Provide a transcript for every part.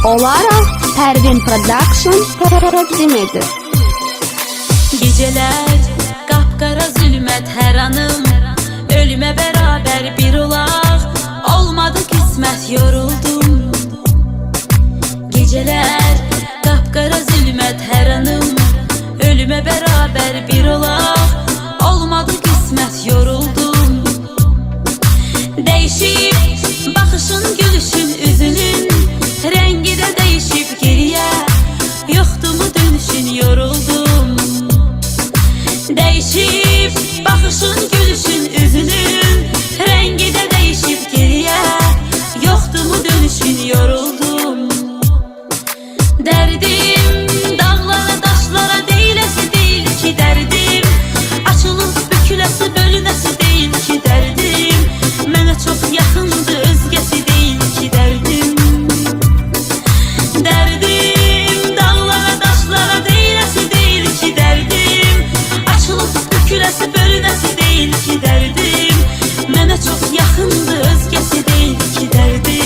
Olarak Pervin Production təqdim edir. Geceler kapkara zulmet her anım, ölüme beraber bir olaq, olmadı kısmet yoruldum. Geceler kapkara zulmet her anım, ölüme beraber bir olaq, olmadı kısmet yoruldum. Değişip bakışın, gülüşün, üzünün rengi de değişip geriye, yoktu mu dönüşün, yoruldum. Değişip bakışın, gülüşün, üzünün rengi de değişip geriye, yoktu mu dönüşün, yoruldum. Derdim dağlara taşlara değilesi değil ki derdim, açılıp bükülesi bölünesi değil ki derdim, mənə çok yakındı özgesi değil ki derdim. Derdim dağlara taşlara değilesi değil ki derdim, açılıp bükülesi bölünesi değil ki derdim, mənə çok yakındı özgesi değil ki derdim.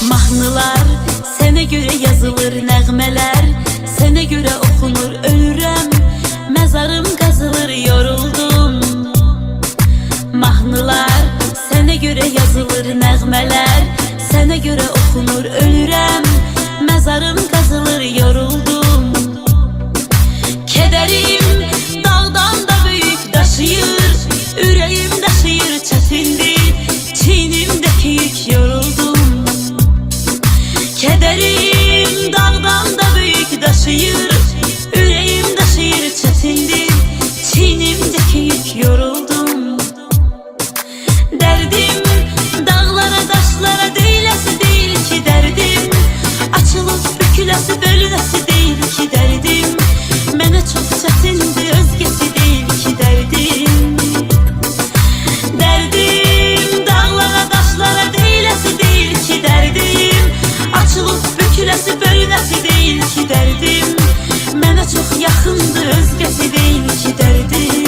Mahnılar sənə görə yazılır, nəğmələr sənə görə oxunur, ölürəm, məzarım qazılır, yoruldum. Mahnılar sənə görə yazılır, nəğmələr sənə görə oxunur, ölürəm, məzarım qazılır, yoruldum. Kədərim dağdan da böyük daşıyır, ürəyim daşıyır, çətindir, çiynimdəki yük, yoruldum. Kederim dağdan da büyük daşıyır, yüreğim daşıyır, çetindir, çiğnimdeki yük, yoruldum. Derdim dağlara taşlara değilesi değil ki derdim, açılıp bükülesi bölünesi değil ki derdim, mənə çok çetindi özgesi değil ki derdim. Derdim dağlara taşlara değilesi değil ki derdim, açılıp bükülesi bölünesi değil ki derdim, mənə çok yakındı özgesi değil ki derdim.